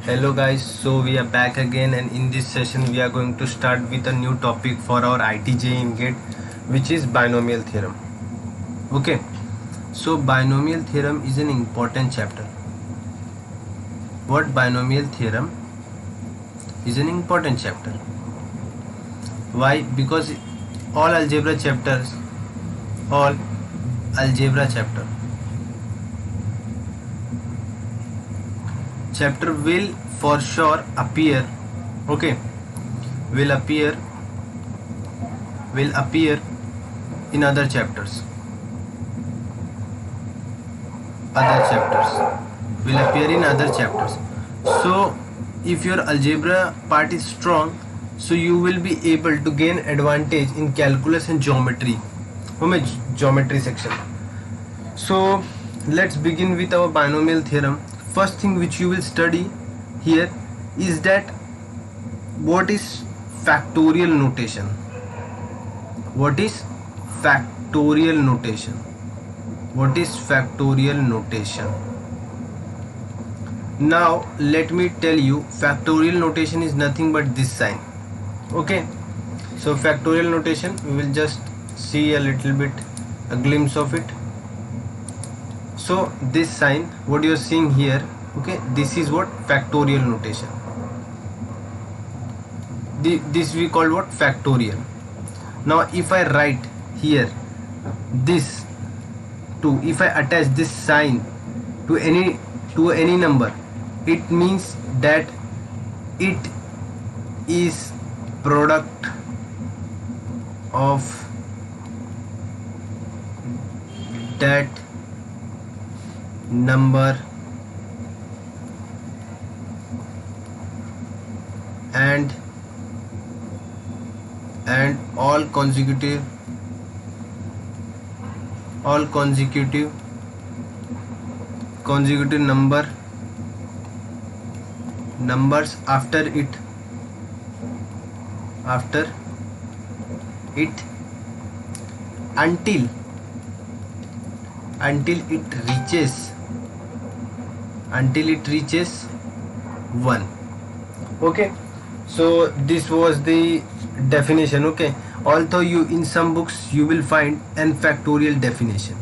Hello guys, so we are back again, and in this session we are going to start with a new topic for our ITJ in GATE, which is binomial theorem. Okay, so binomial theorem is an important chapter. What binomial theorem is an important chapter? Why? Because all algebra chapter will for sure appear, okay, will appear in other chapters will appear in other chapters. So if your algebra part is strong, so you will be able to gain advantage in calculus and geometry section. So let's begin with our binomial theorem. First thing which you will study here is that what is factorial notation. What is factorial notation? Now let me tell you, factorial notation is nothing but this sign. Okay, so factorial notation, we will just see a little bit a glimpse of it. So this sign, what you are seeing here, okay, this is what factorial notation. This we call what? Factorial. Now if I write here this to, if I attach this sign to any number, it means that it is product of that number and all consecutive numbers after it until it reaches 1. Okay, so this was the definition. Okay, although you in some books you will find n factorial definition.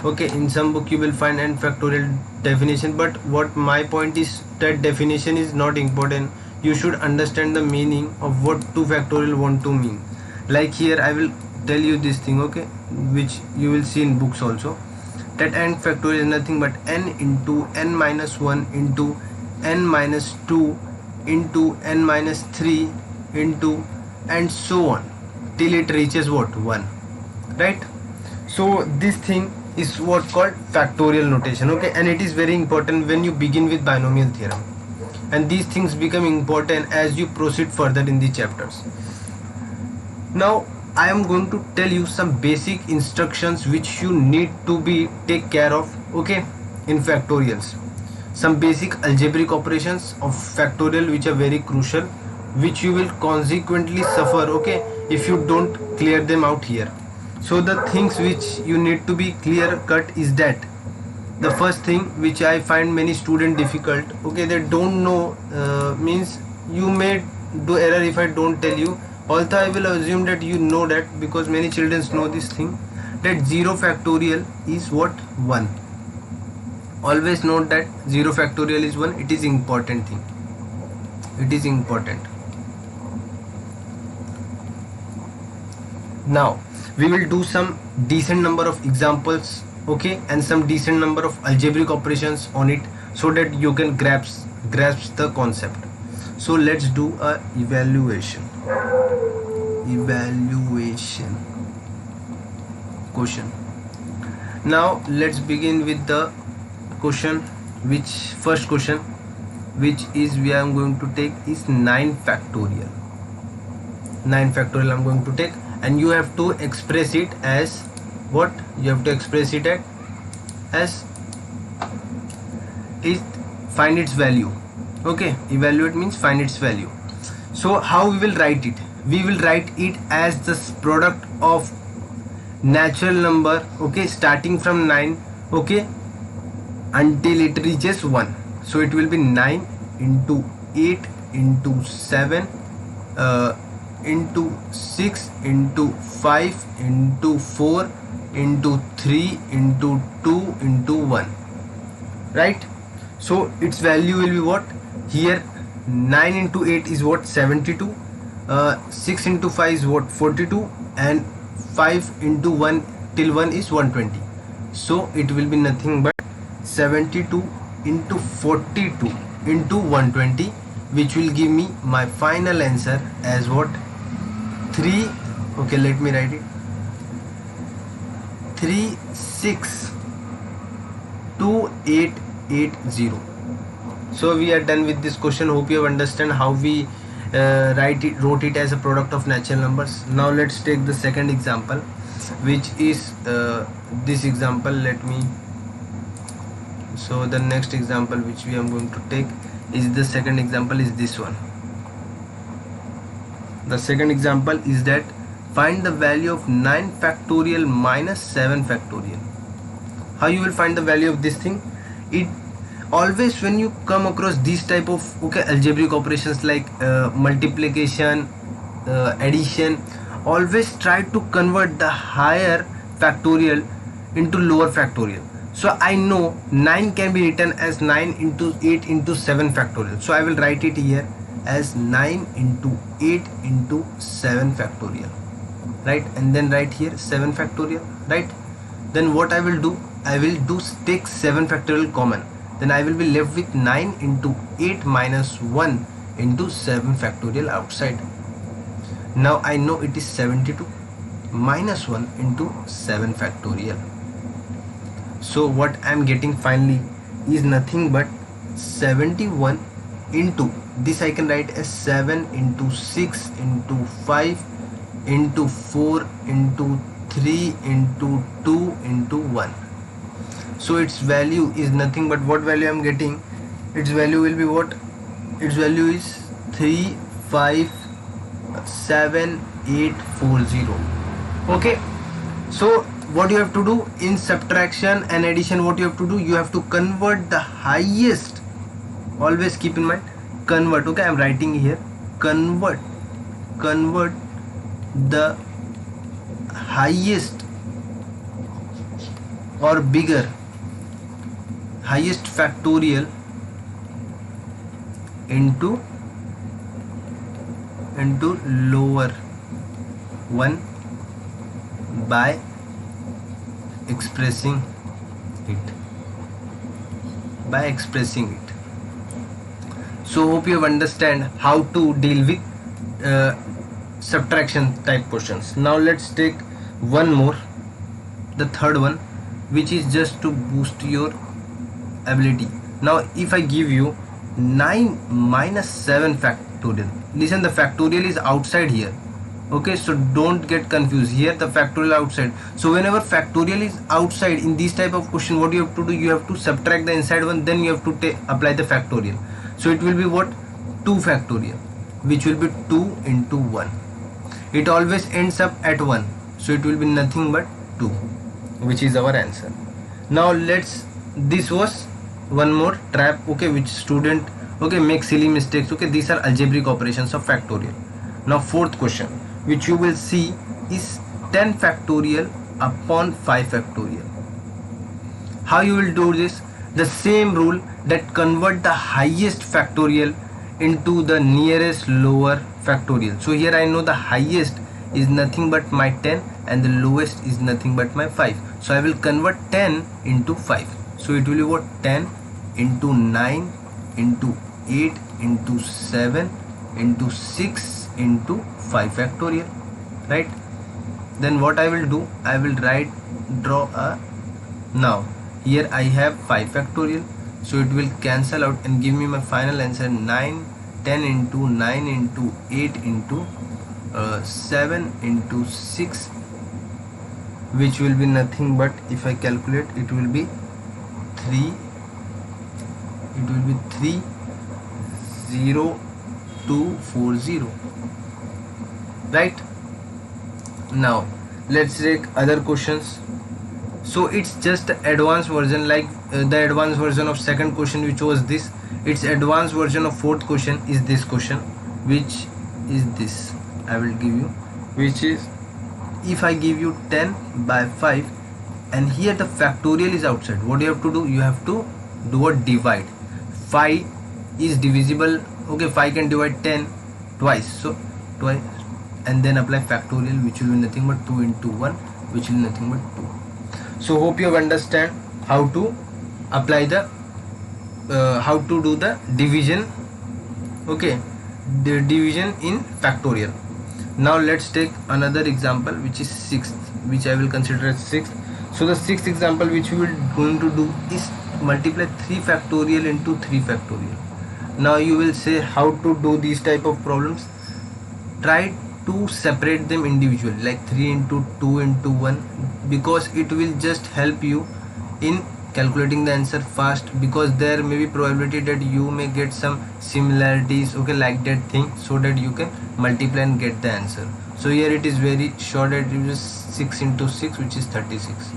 Okay, in some book you will find n factorial definition, but what my point is, that definition is not important. You should understand the meaning of what 2 factorial want to mean. Like here I will tell you this thing, okay, which you will see in books also, that n factorial is nothing but n into n minus 1 into n minus 2 into n minus 3 into and so on till it reaches what? 1, right? So this thing is what called factorial notation. Okay, and it is very important when you begin with binomial theorem, and these things become important as you proceed further in the chapters. Now I am going to tell you some basic instructions which you need to be take care of, okay, in factorials. Some basic algebraic operations of factorial which are very crucial, which you will consequently suffer, okay, if you don't clear them out here. So the things which you need to be clear cut is that the first thing which I find many students difficult, okay, they don't know, means you may do error if I don't tell you, although I will assume that you know that, because many children know this thing, that 0 factorial is what? 1. Always note that 0 factorial is 1. It is important thing. It is important. Now we will do some decent number of examples, okay, and some decent number of algebraic operations on it, so that you can grasp the concept. So let's do a evaluation question. Now let's begin with the question, first question which is we are going to take is 9 factorial. 9 factorial I'm going to take, and you have to express it as what? You have to express it as find its value. Okay, evaluate means find its value. So how we will write it? We will write it as the product of natural number, okay, starting from 9, okay, until it reaches 1. So it will be 9 into 8 into 7 into 6 into 5 into 4 into 3 into 2 into 1, right? So its value will be what? Here 9 into 8 is what? 72. 6 into 5 is what? 42, and 5 into 1 till 1 is 120. So it will be nothing but 72 into 42 into 120, which will give me my final answer as what? 3. Okay, let me write it. 362880. So we are done with this question. Hope you have understand how we wrote it as a product of natural numbers. Now let's take the second example, which is this example. So the next example which we are going to take is the second example is this one. The second example is that find the value of 9 factorial minus 7 factorial. How you will find the value of this thing? It always, when you come across these type of algebraic operations like multiplication, addition, always try to convert the higher factorial into lower factorial. So I know 9 can be written as 9 into 8 into 7 factorial. So I will write it here as 9 into 8 into 7 factorial, right? And then write here 7 factorial, right? Then what I will do take 7 factorial common. Then I will be left with 9 into 8 minus 1 into 7 factorial outside. Now I know it is 72 minus 1 into 7 factorial. So what I am getting finally is nothing but 71 into, this I can write as 7 into 6 into 5 into 4 into 3 into 2 into 1. So its value is nothing but, what value I am getting? Its value will be what? Its value is 357,840. Okay, so what you have to do in subtraction and addition, what you have to do, you have to convert the highest. Always keep in mind, convert. Okay, I am writing here, convert the highest or bigger, highest factorial into lower one by expressing it. So hope you have understand how to deal with subtraction type questions. Now let's take one more, the third one, which is just to boost your ability. Now if I give you 9 minus 7 factorial, listen, the factorial is outside here. Okay, so don't get confused. Here the factorial outside. So whenever factorial is outside in this type of question, what you have to do, you have to subtract the inside one, then you have to apply the factorial. So it will be what? 2 factorial, which will be 2 into 1. It always ends up at 1, so it will be nothing but 2, which is our answer. Now this was one more trap, okay, which student make silly mistakes. Okay, these are algebraic operations of factorial. Now fourth question, which you will see, is 10 factorial upon 5 factorial. How you will do this? The same rule, that convert the highest factorial into the nearest lower factorial. So here I know the highest is nothing but my 10 and the lowest is nothing but my 5. So I will convert 10 into 5. So it will be what? 10 into 9 into 8 into 7 into 6 into 5 factorial, right? Then what I will do, I will draw a, now here I have 5 factorial, so it will cancel out and give me my final answer 9, 10 into 9 into 8 into 7 into 6, which will be nothing but, if I calculate, it will be 30240, right? Now let's take other questions. So it's just the advanced version, like the advanced version of second question, which was this. Its advanced version of fourth question is this question, which is this. I will give you, which is, if I give you 10 by 5 and here the factorial is outside, what you have to do? You have to do a divide. 5 is divisible, okay, 5 can divide 10 twice, so twice, and then apply factorial, which will be nothing but 2 into 1, which will be nothing but 2. So hope you have understand how to apply the how to do the division, okay, the division in factorial. Now let's take another example, which is sixth, which I will consider as sixth. So the sixth example which we will going to do is multiply 3 factorial into 3 factorial. Now you will say how to do these type of problems. Try to separate them individually, like 3 into 2 into 1, because it will just help you in calculating the answer fast, because there may be probability that you may get some similarities, okay, like that thing, so that you can multiply and get the answer. So here it is very short, it is 6 into 6, which is 36.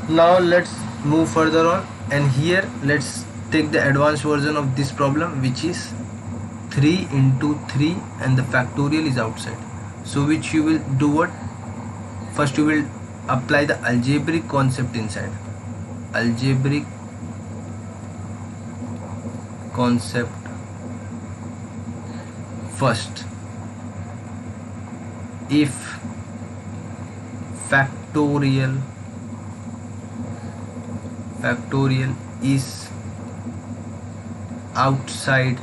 Now let's move further on, and here let's take the advanced version of this problem, which is 3 into 3 and the factorial is outside. So which you will do what? First you will apply the algebraic concept inside. Algebraic concept first. If factorial is outside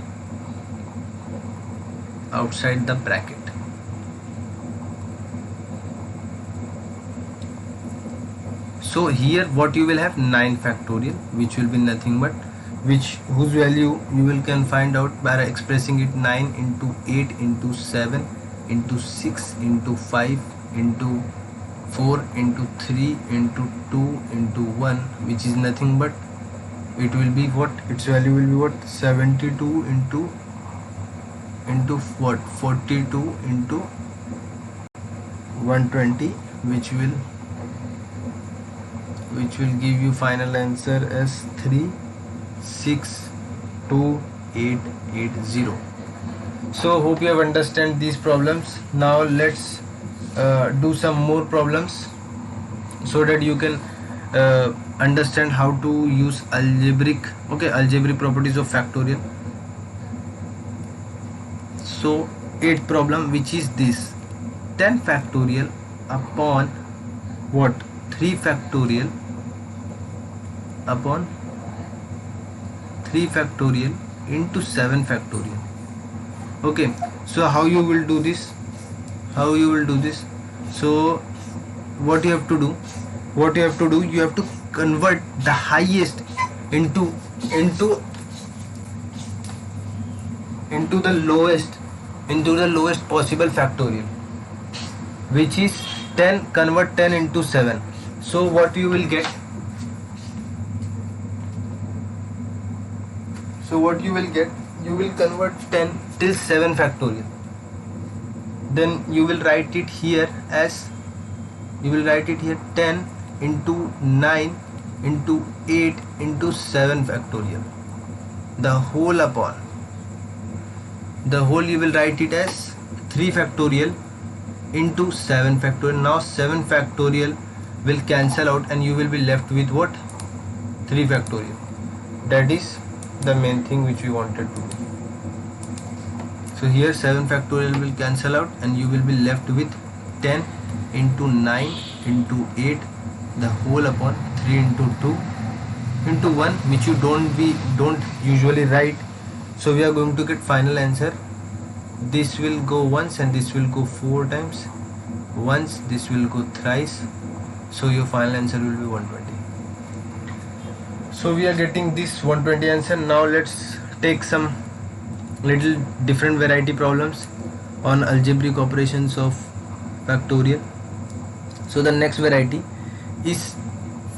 the bracket, so here what you will have 9 factorial, which will be nothing but whose value you will can find out by expressing it 9 into 8 into 7 into 6 into 5 into 4 into 3 into 2 into 1, which is nothing but it will be what? Its value will be what? 72 into what? 42 into 120, which will give you final answer as 36280. So hope you have understand these problems. Now let's do some more problems so that you can understand how to use algebraic properties of factorial. So 8th problem, which is this: 10 factorial upon what? 3 factorial upon 3 factorial into 7 factorial. Okay, so how you will do this? So what you have to do, you have to convert the highest into the lowest possible factorial, which is 10. Convert 10 into 7. So what you will get? You will convert 10 till 7 factorial. Then you will write it here as 10 into 9 into 8 into 7 factorial. The whole you will write it as 3 factorial into 7 factorial. Now 7 factorial will cancel out and you will be left with what? 3 factorial. That is the main thing which we wanted to do. So here 7 factorial will cancel out and you will be left with 10 into 9 into 8, the whole upon 3 into 2 into 1, which you don't usually write. So we are going to get final answer. This will go once and this will go 4 times. Once, this will go thrice. So your final answer will be 120. So we are getting this 120 answer. Now let's take some little different variety problems on algebraic operations of factorial. So the next variety is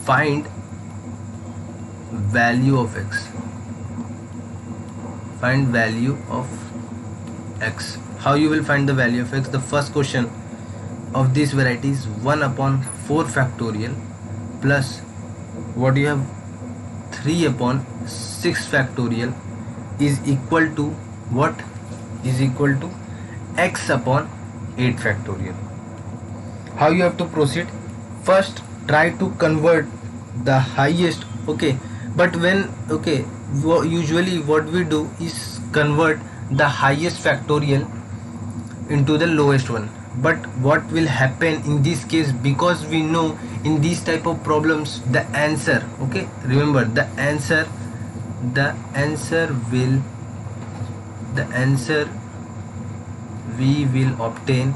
find value of x. Find value of x. How you will find the value of x? The first question of this variety is 1 upon 4 factorial plus what you have 3 upon 6 factorial is equal to what? Is equal to x upon 8 factorial. How you have to proceed? First try to convert the highest, okay, but when, okay, usually what we do is convert the highest factorial into the lowest one. But what will happen in this case, because we know in these type of problems the answer, okay, remember the answer we will obtain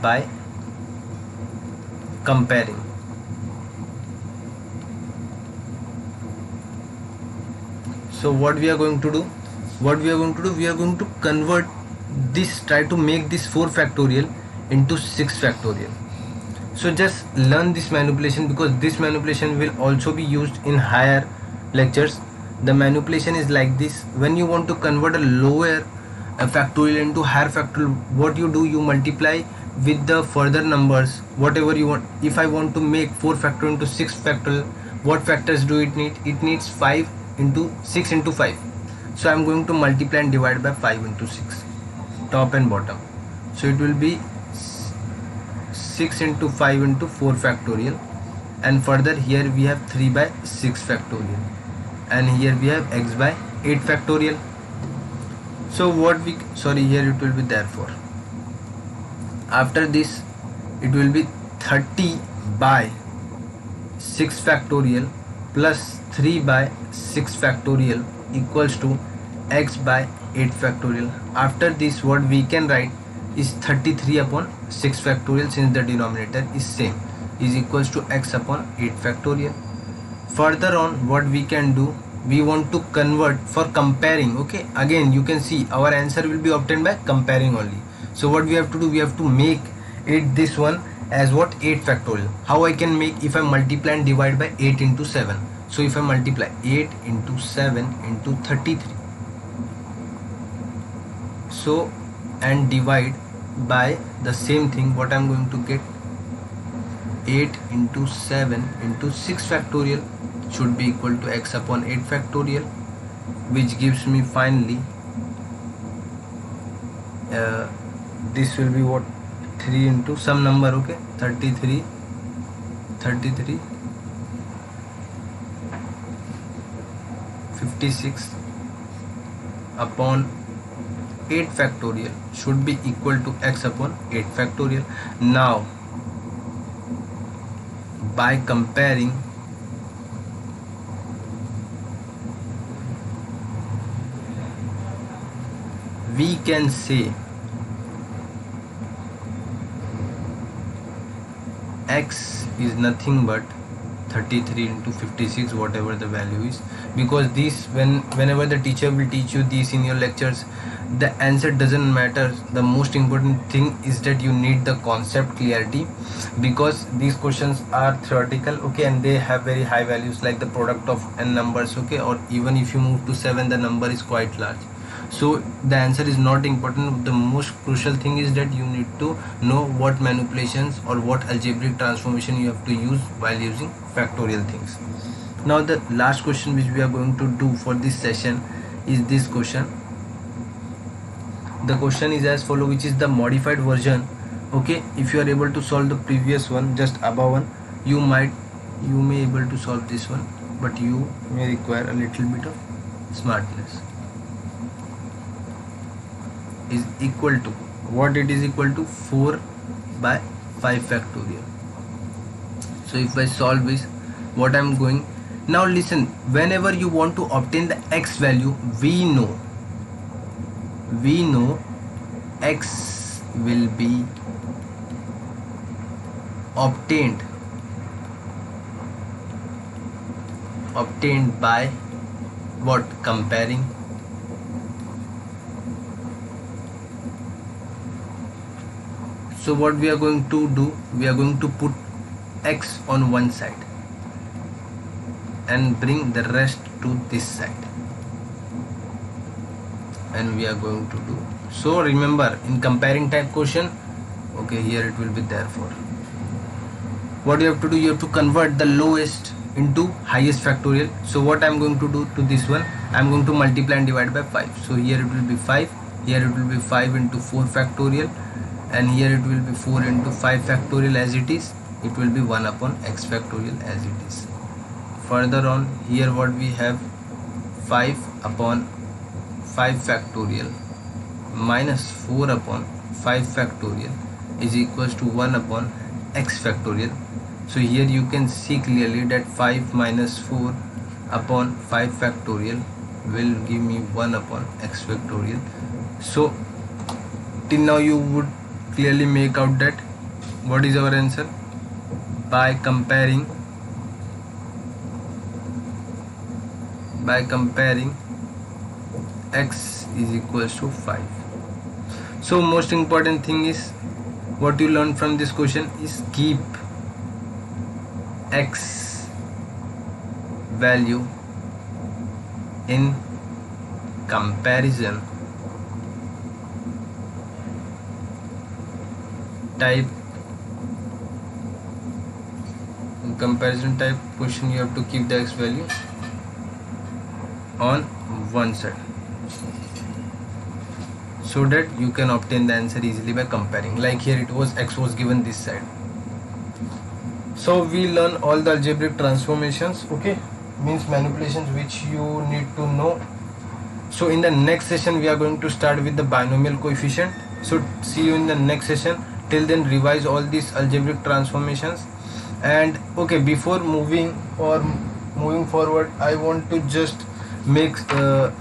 by comparing. So what we are going to do? We are going to convert this, try to make this 4 factorial into 6 factorial. So just learn this manipulation, because this manipulation will also be used in higher lectures. The manipulation is like this: when you want to convert a lower factorial into higher factorial, what you do, you multiply with the further numbers whatever you want. If I want to make 4 factorial into 6 factorial, what factors do it need? It needs 5 into 6 into 5. So I am going to multiply and divide by 5 into 6, top and bottom. So it will be 6 into 5 into 4 factorial, and further here we have 3 by 6 factorial, and here we have x by 8 factorial. So what we, sorry, here it will be therefore. After this it will be 30 by 6 factorial plus 3 by 6 factorial equals to x by 8 factorial. After this what we can write is 33 upon 6 factorial, since the denominator is same, is equals to x upon 8 factorial. Further on what we can do, we want to convert for comparing, okay, again you can see our answer will be obtained by comparing only. So what we have to do, we have to make it, this one as what? 8 factorial. How I can make? If I multiply and divide by 8 into 7. So if I multiply 8 into 7 into 33, so and divide by the same thing, what I am going to get? 8 into 7 into 6 factorial should be equal to x upon 8 factorial, which gives me finally this will be what? 3 into some number, okay, 33 56 upon 8 factorial should be equal to x upon 8 factorial. Now by comparing, we can say x is nothing but 33 into 56, whatever the value is, because this, whenever the teacher will teach you this in your lectures, the answer doesn't matter. The most important thing is that you need the concept clarity, because these questions are theoretical, okay, and they have very high values like the product of n numbers, okay, or even if you move to 7 the number is quite large. So the answer is not important. The most crucial thing is that you need to know what manipulations or what algebraic transformation you have to use while using factorial things. Now the last question which we are going to do for this session is this question. The question is as follow, which is the modified version, okay. If you are able to solve the previous one, just above one, you may able to solve this one, but you may require a little bit of smartness. Is equal to what? It is equal to 4 by 5 factorial. So if I solve this, what I am going, now listen, whenever you want to obtain the x value, we know x will be obtained by what? Comparing. So what we are going to do, we are going to put x on one side and bring the rest to this side, and we are going to do So remember, in comparing type question, okay, here it will be therefore. What you have to do, you have to convert the lowest into highest factorial. So what I'm going to do to this one, I'm going to multiply and divide by 5. So here it will be 5, here it will be 5 into 4 factorial, and here it will be 4 into 5 factorial as it is. It will be 1 upon x factorial as it is. Further on, here what we have, 5 upon 5 factorial minus 4 upon 5 factorial is equals to 1 upon x factorial. So here you can see clearly that 5 minus 4 upon 5 factorial will give me 1 upon x factorial. So till now you would clearly make out that what is our answer. By comparing x is equals to 5. So most important thing is, what you learn from this question is keep x value in comparison type. In comparison type question, you have to keep the x value on one side, so that you can obtain the answer easily by comparing. Like here it was, x was given this side. So we learn all the algebraic transformations, okay, means manipulations which you need to know. So in the next session we are going to start with the binomial coefficient. So see you in the next session. Till then, revise all these algebraic transformations. And okay, before moving forward, I want to just make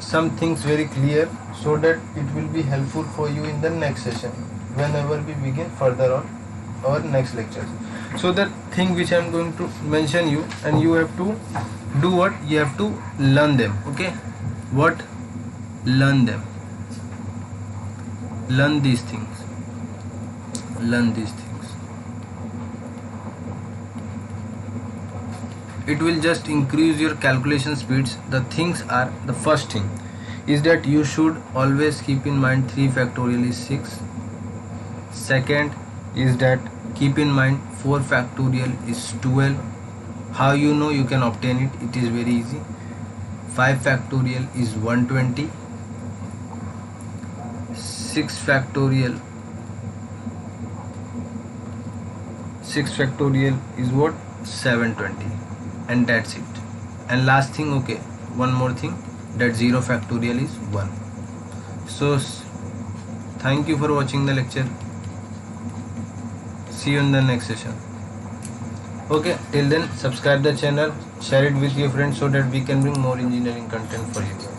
some things very clear, so that it will be helpful for you in the next session whenever we begin further on our next lectures. So the thing which I am going to mention you, and you have to do what? You have to learn them, okay? What? Learn them. Learn these things. Learn these things. It will just increase your calculation speeds. The things are, the first thing is that you should always keep in mind 3 factorial is 6. Second is that keep in mind 4 factorial is 12. How you know you can obtain it? It is very easy. 5 factorial is 120. 6 factorial is what? 720. And that's it. And last thing, okay, one more thing, that 0 factorial is 1. So thank you for watching the lecture. See you in the next session. Okay, till then, subscribe the channel, share it with your friends, so that we can bring more engineering content for you.